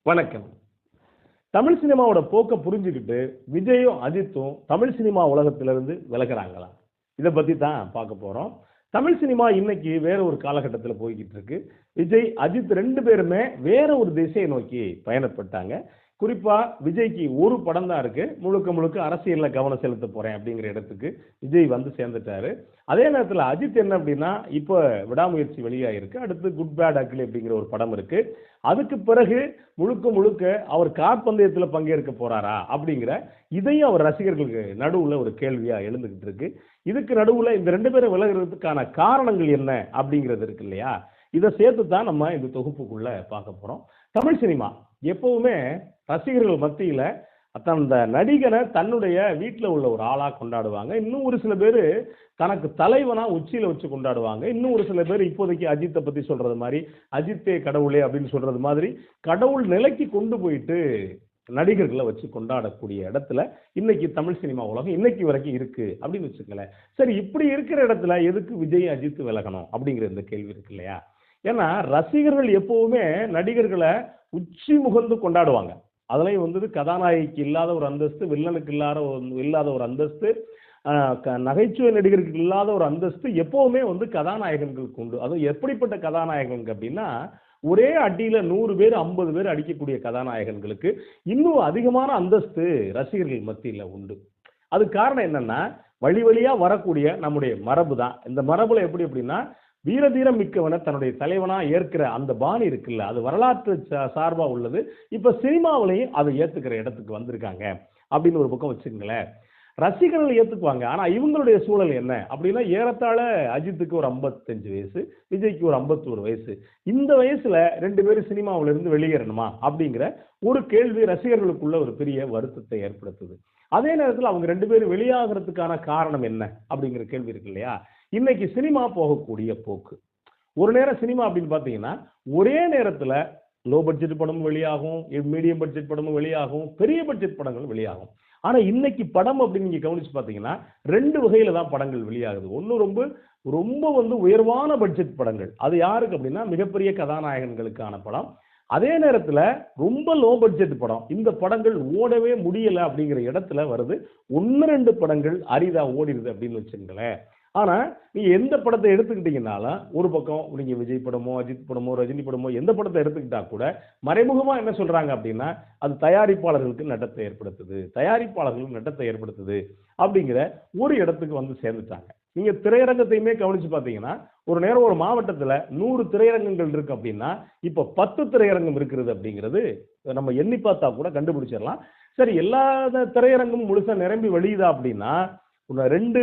வணக்கம். தமிழ் சினிமாவோட போக்க புரிஞ்சுக்கிட்டு விஜயும் அஜித்தும் தமிழ் சினிமா உலகத்திலிருந்து விலகுறாங்களா? இதை பத்தி தான் பார்க்க போறோம். தமிழ் சினிமா இன்னைக்கு வேற ஒரு காலகட்டத்தில் போய்கிட்டு இருக்கு. விஜய், அஜித் 2 பேருமே வேற ஒரு திசையை நோக்கி பயணப்பட்டாங்க. குறிப்பா விஜய்க்கு ஒரு படம் தான் இருக்கு. முழுக்க முழுக்க அரசியல்ல கவனம் செலுத்த போறேன் அப்படிங்கிற இடத்துக்கு விஜய் வந்து சேர்ந்துட்டாரு. அதே நேரத்தில் அஜித் என்ன அப்படின்னா, இப்ப விடாமுயற்சி வெளியாயிருக்கு. அடுத்து குட் பேட் அக்லி அப்படிங்கிற ஒரு படம் இருக்கு. அதுக்கு பிறகு முழுக்க முழுக்க அவர் காற்பந்தயத்தில் பங்கேற்க போறாரா அப்படிங்கிற இதையும் அவர் ரசிகர்களுக்கு நடுவுல ஒரு கேள்வியா எழுந்துகிட்டு இருக்கு. இதுக்கு நடுவுல இந்த 2 பேரும் விலகுறதுக்கான காரணங்கள் என்ன அப்படிங்கிறது இருக்கு இல்லையா? இதை சேர்த்து தான் நம்ம இந்த தொகுப்புக்குள்ள பார்க்க போறோம். தமிழ் சினிமா எப்பவுமே ரசிகர்கள் மத்தியில அந்த நடிகனை தன்னுடைய வீட்டில் உள்ள ஒரு ஆளா கொண்டாடுவாங்க. இன்னும் ஒரு சில பேர் தனக்கு தலைவனா உச்சியில வச்சு கொண்டாடுவாங்க. இன்னும் ஒரு சில பேர் இப்போதைக்கு அஜித்தை பத்தி சொல்றது மாதிரி, அஜித்தே கடவுளே அப்படின்னு சொல்றது மாதிரி கடவுள் நிலைக்கு கொண்டு போயிட்டு நடிகர்களை வச்சு கொண்டாடக்கூடிய இடத்துல இன்னைக்கு தமிழ் சினிமா உலகம் இன்னைக்கு வரைக்கும் இருக்கு அப்படின்னு வச்சுக்கங்களேன். சரி, இப்படி இருக்கிற இடத்துல எதுக்கு விஜய் அஜித் விலகணும் அப்படிங்கிற இந்த கேள்வி இருக்கு இல்லையா? ஏன்னா ரசிகர்கள் எப்பவுமே நடிகர்களை உச்சி முகந்து கொண்டாடுவாங்க. அதுலயும் கதாநாயகிக்கு இல்லாத ஒரு அந்தஸ்து, வில்லனுக்கு இல்லாத ஒரு அந்தஸ்து, நகைச்சுவை நடிகருக்கு இல்லாத ஒரு அந்தஸ்து எப்பவுமே கதாநாயகன்களுக்கு உண்டு. அதுவும் எப்படிப்பட்ட கதாநாயகன் அப்படின்னா, ஒரே அடியில 100 பேர் 50 பேர் அடிக்கக்கூடிய கதாநாயகன்களுக்கு இன்னும் அதிகமான அந்தஸ்து ரசிகர்கள் மத்தியில உண்டு. அது காரணம் என்னன்னா, வழி வழியா வரக்கூடிய நம்முடைய மரபு தான். இந்த மரபுல எப்படி அப்படின்னா, வீரதீரம் மிக்கவனை தன்னுடைய தலைவனா ஏற்கிற அந்த பாணி இருக்குல்ல, அது வரலாற்று சார்பா உள்ளது. இப்ப சினிமாவிலையும் அதை ஏத்துக்கிற இடத்துக்கு வந்திருக்காங்க அப்படின்னு ஒரு பக்கம் வச்சுக்கங்களேன். ரசிகர்கள் ஏத்துக்குவாங்க. ஆனா இவங்களுடைய சூழல் என்ன அப்படின்னா, ஏறத்தாழ அஜித்துக்கு ஒரு 55 வயசு, விஜய்க்கு ஒரு 51 வயசு. இந்த வயசுல 2 பேரும் சினிமாவில இருந்து வெளியேறணுமா அப்படிங்கிற ஒரு கேள்வி ரசிகர்களுக்குள்ள ஒரு பெரிய வருத்தத்தை ஏற்படுத்துது. அதே நேரத்தில் அவங்க 2 பேரும் வெளியாகிறதுக்கான காரணம் என்ன அப்படிங்கிற கேள்வி இருக்கு இல்லையா? இன்னைக்கு சினிமா போகக்கூடிய போக்கு, ஒரு நேரம் சினிமா அப்படின்னு பாத்தீங்கன்னா ஒரே நேரத்துல லோ பட்ஜெட் படமும் வெளியாகும், மீடியம் பட்ஜெட் படமும் வெளியாகும், பெரிய பட்ஜெட் படங்கள் வெளியாகும். ஆனா இன்னைக்கு படம் அப்படின்னு நீங்க கவனிச்சு பாத்தீங்கன்னா 2 வகையில தான் படங்கள் வெளியாகுது. ஒன்னு ரொம்ப ரொம்ப உயர்வான பட்ஜெட் படங்கள். அது யாருக்கு அப்படின்னா மிகப்பெரிய கதாநாயகன்களுக்கான படம். அதே நேரத்துல ரொம்ப லோ பட்ஜெட் படம். இந்த படங்கள் ஓடவே முடியல அப்படிங்கிற இடத்துல வருது. 1-2 படங்கள் அரிதா ஓடிடுது அப்படின்னு வச்சுங்களேன். ஆனா நீங்க எந்த படத்தை எடுத்துக்கிட்டீங்கன்னாலும், ஒரு பக்கம் நீங்க விஜய் படமோ, அஜித் படமோ, ரஜினி படமோ எந்த படத்தை எடுத்துக்கிட்டா கூட மறைமுகமா என்ன சொல்றாங்க அப்படின்னா, அது தயாரிப்பாளர்களுக்கு நட்டத்தை ஏற்படுத்துது, தயாரிப்பாளர்களுக்கு நட்டத்தை ஏற்படுத்துது அப்படிங்கிற ஒரு இடத்துக்கு சேர்ந்துட்டாங்க. நீங்க திரையரங்கத்தையுமே கவனிச்சு பாத்தீங்கன்னா, ஒரு நேரம் ஒரு மாவட்டத்துல 100 திரையரங்கங்கள் இருக்கு அப்படின்னா, இப்ப 10 திரையரங்கம் இருக்கிறது அப்படிங்கிறது நம்ம எண்ணி பார்த்தா கூட கண்டுபிடிச்சிடலாம். சரி, எல்லா திரையரங்கமும் முழுசா நிரம்பி வழியுதா அப்படின்னா, 2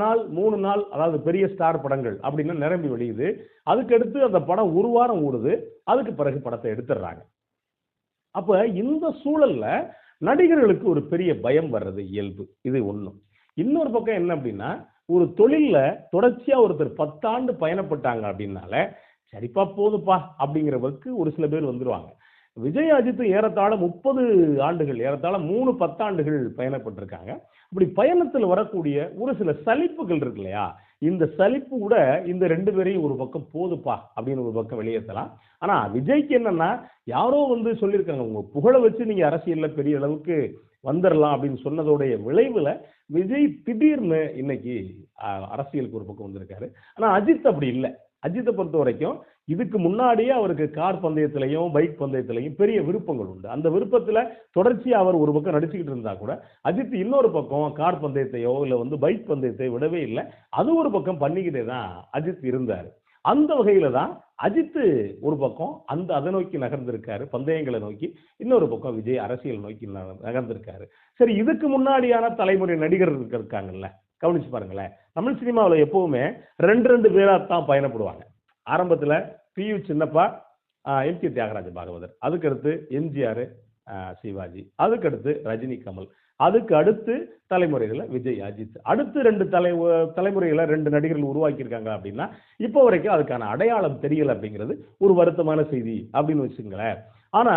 நாள் 3 நாள், அதாவது பெரிய ஸ்டார் படங்கள் அப்படின்னா நிரம்பி வழியுது. அதுக்கடுத்து அந்த படம் 1 வாரம் ஓடுது. அதுக்கு பிறகு படத்தை எடுத்துடுறாங்க. அப்ப இந்த சூழல்ல நடிகர்களுக்கு ஒரு பெரிய பயம் வர்றது இயல்பு. இது ஒண்ணு. இன்னொரு பக்கம் என்ன அப்படின்னா, ஒரு தொழில்ல தொடர்ச்சியா ஒருத்தர் 10 ஆண்டு பயணப்பட்டாங்க அப்படின்னால, சரிப்பா போதுப்பா அப்படிங்கிறவருக்கு ஒரு சில பேர் வந்துருவாங்க. விஜய் அஜித் ஏறத்தாழ 30 ஆண்டுகள், ஏறத்தாழ 3 10 ஆண்டுகள் பயணப்பட்டிருக்காங்க. அப்படி பயணத்தில் வரக்கூடிய ஒரு சில சலிப்புகள் இருக்கு இல்லையா? இந்த சலிப்பு கூட இந்த 2 பேரையும் ஒரு பக்கம் போதுப்பா அப்படின்னு ஒரு பக்கம் வெளியேற்றலாம். ஆனா விஜய்க்கு என்னன்னா, யாரோ சொல்லியிருக்காங்க, உங்க புகழை வச்சு நீங்க அரசியல்ல பெரிய அளவுக்கு வந்துடலாம் அப்படின்னு சொன்னதோடைய விளைவுல விஜய் திடீர்னு இன்னைக்கு அரசியலுக்கு ஒரு பக்கம் வந்திருக்காரு. ஆனா அஜித் அப்படி இல்லை. அஜித்தை பொறுத்த வரைக்கும் இதுக்கு முன்னாடியே அவருக்கு கார் பந்தயத்திலையும் பைக் பந்தயத்திலையும் பெரிய விருப்பங்கள் உண்டு. அந்த விருப்பத்துல தொடர்ச்சியா அவர் ஒரு பக்கம் நடிச்சுக்கிட்டு இருந்தா கூட, அஜித் இன்னொரு பக்கம் கார் பந்தயத்தையோ இல்ல பைக் பந்தயத்தை விடவே இல்லை. அது ஒரு பக்கம் பண்ணிக்கிட்டே தான் அஜித் இருந்தாரு. அந்த வகையில தான் அஜித் ஒரு பக்கம் அதை நோக்கி நகர்ந்திருக்காரு, பந்தயங்களை நோக்கி. இன்னொரு பக்கம் விஜய் அரசியல் நோக்கி நகர்ந்திருக்காரு. சரி, இதுக்கு முன்னாடியான தலைமுறை நடிகர்கள் இருக்காங்கல்ல, கவனிச்சு பாருங்களேன். தமிழ் சினிமாவில் எப்பவுமே 2 பேரா தான் பயணப்படுவாங்க. ஆரம்பத்துல பி.யு. சின்னப்பா, எம்.கே. தியாகராஜ பாகவதர், அதுக்கடுத்து எம்.ஜி.ஆர்., சிவாஜி, அதுக்கடுத்து ரஜினி, கமல், அதுக்கு அடுத்து தலைமுறைகளை விஜய், அஜித், அடுத்து 2 தலைமுறைகளை 2 நடிகர்கள் உருவாக்கியிருக்காங்க அப்படின்னா இப்போ வரைக்கும் அதுக்கான அடையாளம் தெரியல அப்படிங்கிறது ஒரு வருத்தமான செய்தி அப்படின்னு வச்சுங்களேன். ஆனா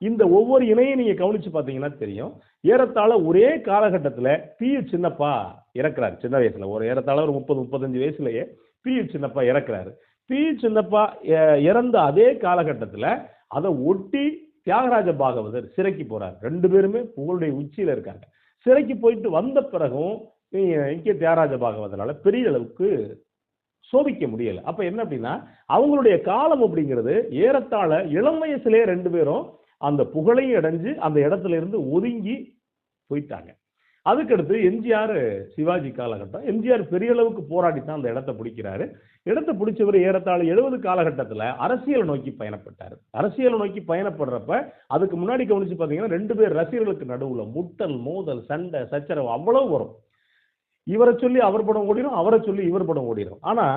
இந்த ஒவ்வொரு இணையும் நீங்க கவனிச்சு பாத்தீங்கன்னா தெரியும், ஏறத்தாழ ஒரே காலகட்டத்துல பி.யு. சின்னப்பா இறக்குறாரு. சின்ன வயசுல ஒரு ஏறத்தாழ ஒரு 30-35 வயசுலயே பி.யு. சின்னப்பா இறக்குறாரு. பி.யு. சின்னப்பா இறந்த அதே காலகட்டத்துல அதை ஒட்டி தியாகராஜ பாகவதர் சிறைக்கு போறார். 2 பேருமே புகழுடைய உச்சியில இருக்காங்க. சிறைக்கு போயிட்டு வந்த பிறகும் இங்கே தியாகராஜ பாகவதரால பெரிய அளவுக்கு சோபிக்க முடியல. அப்ப என்ன அப்படின்னா அவங்களுடைய காலம் அப்படிங்கிறது ஏறத்தாழ இளம் வயசுலயே 2 பேரும் அந்த புகழையும் அடைஞ்சு அந்த இடத்துல இருந்து ஒதுங்கி போயிட்டாங்க. அதுக்கடுத்து எம்ஜிஆர் சிவாஜி காலகட்டம். எம்ஜிஆர் பெரிய அளவுக்கு போராடி தான் அந்த இடத்தை பிடிக்கிறாரு. இடத்தை பிடிச்சவர் ஏறத்தாழ 70 காலகட்டத்தில் அரசியலை நோக்கி பயணப்பட்டார். அரசியலை நோக்கி பயணப்படுறப்ப அதுக்கு முன்னாடி கவனிச்சு பார்த்தீங்கன்னா 2 பேர் ரசிகர்களுக்கு நடுவில் முட்டல், மோதல், சண்டை, சச்சரவு அவ்வளவு வரும். இவரை சொல்லி அவர் படம் ஓடிடும், அவரை சொல்லி இவர் படம் ஓடிடும். ஆனா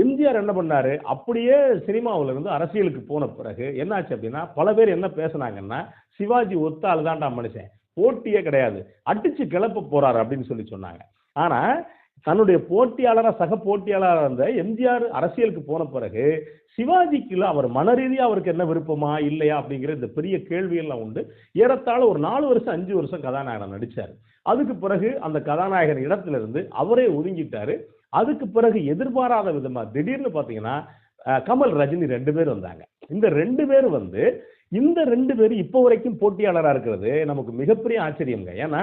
எம்ஜிஆர் என்ன பண்ணாரு, அப்படியே சினிமாவில இருந்து அரசியலுக்கு போன பிறகு என்னாச்சு அப்படின்னா பல பேர் என்ன பேசினாங்கன்னா சிவாஜி ஒத்த ஆள் தான்டா மனுஷன், போட்டியே கிடையாது, அடிச்சு கிளப்ப போறாரு அப்படின்னு சொல்லி சொன்னாங்க. ஆனா தன்னுடைய போட்டியாளராக சக போட்டியாளராக இருந்த எம்ஜிஆர் அரசியலுக்கு போன பிறகு சிவாஜிக்குள்ள அவர் மன ரீதியா அவருக்கு என்ன விருப்பமா இல்லையா அப்படிங்கிற இந்த பெரிய கேள்வியெல்லாம் உண்டு. ஏறத்தாழ ஒரு 4 வருஷம் 5 வருஷம் கதாநாயகன் நடிச்சாரு. அதுக்கு பிறகு அந்த கதாநாயகன் இடத்துல இருந்து அவரே ஒதுங்கிட்டாரு. அதுக்கு பிறகு எதிர்பாராத விதமா திடீர்னு பாத்தீங்கன்னா கமல், ரஜினி 2 பேர் வந்தாங்க. இந்த 2 பேர் இந்த 2 பேர் இப்போ வரைக்கும் போட்டியாளராக இருக்கிறது நமக்கு மிகப்பெரிய ஆச்சரியங்க. ஏன்னா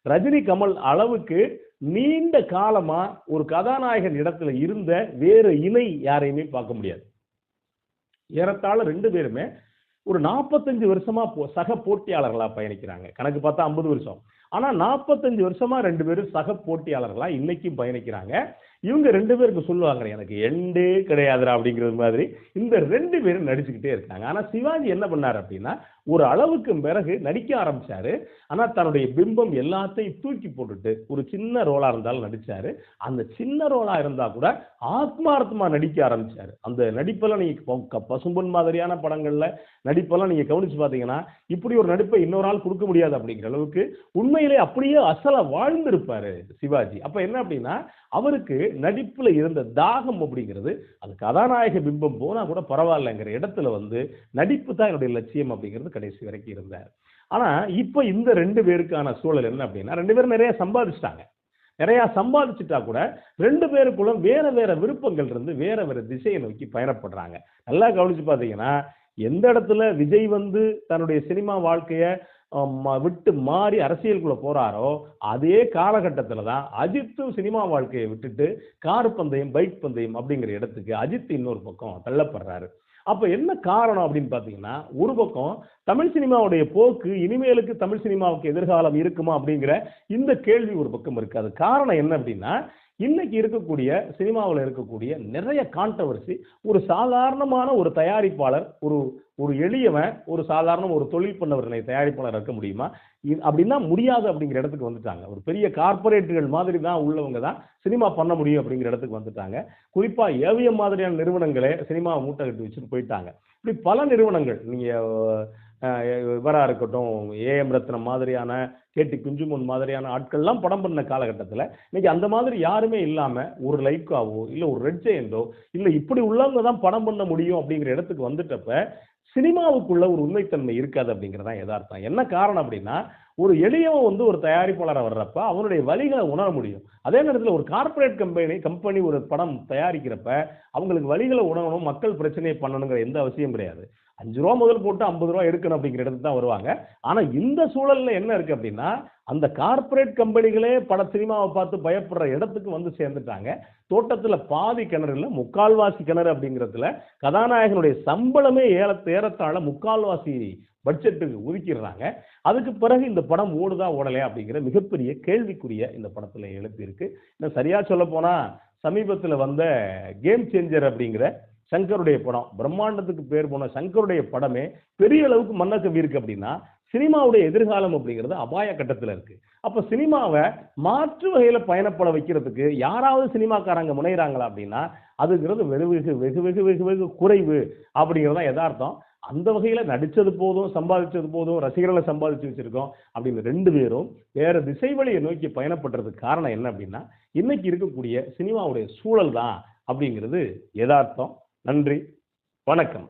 ரஜினி, கமல் அளவுக்கு நீண்ட காலமா ஒரு கதாநாயகன் இடத்துல இருந்த வேறு இணை யாரையுமே பார்க்க முடியாது. ஏறத்தாழ 2 பேருமே ஒரு 45 வருஷமா சக போட்டியாளர்களா பயணிக்கிறாங்க. கணக்கு பார்த்தா 50 வருஷம். ஆனா 45 வருஷமா 2 பேரும் சக போட்டியாளர்களா இன்னைக்கும் பயணிக்கிறாங்க. இவங்க 2 பேருக்கு சொல்லுவாங்க எனக்கு எண்டே கிடையாதுரா அப்படிங்கிறது மாதிரி இந்த 2 பேரும் நடிச்சுக்கிட்டே இருக்காங்க. ஆனா சிவாஜி என்ன பண்ணாரு அப்படின்னா ஒரு அளவுக்கு பிறகு நடிக்க ஆரம்பிச்சாரு. ஆனா தன்னுடைய பிம்பம் எல்லாத்தையும் தூக்கி போட்டுட்டு ஒரு சின்ன ரோலா இருந்தாலும் நடிச்சாரு. அந்த சின்ன ரோலா இருந்தா கூட ஆத்மார்த்தமா நடிக்க ஆரம்பிச்சாரு. அந்த நடிப்பெல்லாம் நீங்க பசும்பொன் மாதிரியான படங்கள்ல நடிப்பெல்லாம் நீங்க கவனிச்சு பாத்தீங்கன்னா இப்படி ஒரு நடிப்பை இன்னொரு ஆள் கொடுக்க முடியாது அப்படிங்கிற அளவுக்கு உண்மையிலே அப்படியே அசலா வாழ்ந்திருப்பாரு சிவாஜி. அப்ப என்ன அப்படின்னா அவருக்கு நடிப்புல இருந்த தாகம் அப்படிங்கிறது அது கதாநாயக பிம்பம் போனா கூட பரவாயில்லைங்கிற இடத்துல நடிப்பு தான் என்னுடைய லட்சியம் அப்படிங்கிறது கடைசி வரைக்கும் இருந்தார். ஆனா இப்ப இந்த 2 பேருக்கான சூழல் என்ன அப்படின்னா 2 பேரும் நிறைய சம்பாதிச்சிட்டாங்க. நிறைய சம்பாதிச்சுட்டா கூட 2 பேருக்குள்ள வேற வேற விருப்பங்கள் இருந்து வேற வேற திசையை நோக்கி பயணப்படுறாங்க. நல்லா கவனிச்சு பாத்தீங்கன்னா எந்த இடத்துல விஜய் தன்னுடைய சினிமா வாழ்க்கைய விட்டு மாறி அரசியலுக்குள்ள போறாரோ அதே காலகட்டத்தில் தான் அஜித்தும் சினிமா வாழ்க்கையை விட்டுட்டு கார் பந்தயம், பைக் பந்தயம் அப்படிங்கிற இடத்துக்கு அஜித் இன்னொரு பக்கம் தள்ளப்படுறாரு. அப்ப என்ன காரணம் அப்படின்னு பாத்தீங்கன்னா ஒரு பக்கம் தமிழ் சினிமாவுடைய போக்கு இனிமேலுக்கு தமிழ் சினிமாவுக்கு எதிர்காலம் இருக்குமா அப்படிங்கிற இந்த கேள்வி ஒரு பக்கம் இருக்கு. அது காரணம் என்ன அப்படின்னா இன்னைக்கு இருக்கக்கூடிய சினிமாவில் இருக்கக்கூடிய நிறைய கான்ட்ரவர்சி ஒரு சாதாரணமான ஒரு தயாரிப்பாளர் ஒரு எளியவன் ஒரு சாதாரண ஒரு தொழில் பண்ணவர்களை தயாரிப்பாளர் இருக்க முடியுமா அப்படின்னா முடியாது அப்படிங்கிற இடத்துக்கு வந்துட்டாங்க. ஒரு பெரிய கார்பரேட்டுகள் மாதிரி தான் உள்ளவங்க தான் சினிமா பண்ண முடியும் அப்படிங்கிற இடத்துக்கு வந்துட்டாங்க. குறிப்பா ஏவிஎம் மாதிரியான நிறுவனங்களே சினிமாவை மூட்டை கட்டி வச்சுட்டு போயிட்டாங்க. இப்படி பல நிறுவனங்கள் நீங்க இவரா இருக்கட்டும், ஏஎம் ரத்னம் மாதிரியான, கேடி குஞ்சுமோன் மாதிரியான ஆட்கள்லாம் படம் பண்ண காலகட்டத்தில் இன்னைக்கு அந்த மாதிரி யாருமே இல்லாம ஒரு லைக்காவோ இல்ல ஒரு ரெட் ஜெயண்டோ இல்ல இப்படி உள்ளவங்க தான் படம் பண்ண முடியும் அப்படிங்கிற இடத்துக்கு வந்துட்டப்ப சினிமாவுக்குள்ள ஒரு உண்மைத்தன்மை இருக்காது அப்படிங்கிறதான் யதார்த்தம். என்ன காரணம் அப்படின்னா ஒரு எளியவன் ஒரு தயாரிப்பாளராக வர்றப்ப அவனுடைய வழிகளை உணர முடியும். அதே நேரத்தில் ஒரு கார்பரேட் கம்பெனி ஒரு படம் தயாரிக்கிறப்ப அவங்களுக்கு வழிகளை உணரணும், மக்கள் பிரச்சனையை பண்ணணுங்கிற எந்த அவசியம் கிடையாது. 5 ரூபா முதல் போட்டு 50 ரூபா எடுக்கணும் அப்படிங்கிற இடத்துக்கு தான் வருவாங்க. ஆனா இந்த சூழல்ல என்ன இருக்கு அப்படின்னா அந்த கார்பரேட் கம்பெனிகளே பட சினிமாவை பார்த்து பயப்படுற இடத்துக்கு சேர்ந்துட்டாங்க. தோட்டத்துல பாதி கிணறு இல்ல முக்கால்வாசி கிணறு அப்படிங்கிறதுல கதாநாயகனுடைய சம்பளமே ஏறத்தாழ முக்கால்வாசி பட்ஜெட்டுக்கு ஒதுக்கிடுறாங்க. அதுக்கு பிறகு இந்த படம் ஓடுதா ஓடலையா அப்படிங்கிற மிகப்பெரிய கேள்விக்குரிய இந்த படத்துல எழுப்பியிருக்கு. இன்னும் சரியா சொல்ல போனா சமீபத்தில் கேம் சேஞ்சர் அப்படிங்கிற சங்கருடைய படம், பிரம்மாண்டத்துக்கு பேர் போன சங்கருடைய படமே பெரிய அளவுக்கு மன்னக்கவி இருக்கு அப்படின்னா சினிமாவுடைய எதிர்காலம் அப்படிங்கிறது அபாய கட்டத்தில் இருக்கு. அப்ப சினிமாவை மாற்று வகையில பயணப்பட வைக்கிறதுக்கு யாராவது சினிமாக்காரங்க முனைகிறாங்களா அப்படின்னா அதுங்கிறது வெகு வெகு வெகு வெகு வெகு குறைவு அப்படிங்கிறதான் யதார்த்தம். அந்த வகையில நடிச்சது போதும், சம்பாதிச்சது போதும், ரசிகர்களை சம்பாதிச்சு வச்சிருக்கோம் அப்படின்னு 2 பேரும் வேற திசை வழியை நோக்கி பயணப்படுறதுக்கு காரணம் என்ன அப்படின்னா இன்னைக்கு இருக்கக்கூடிய சினிமாவுடைய சூழல் தான் அப்படிங்கிறது யதார்த்தம். நன்றி, வணக்கம்.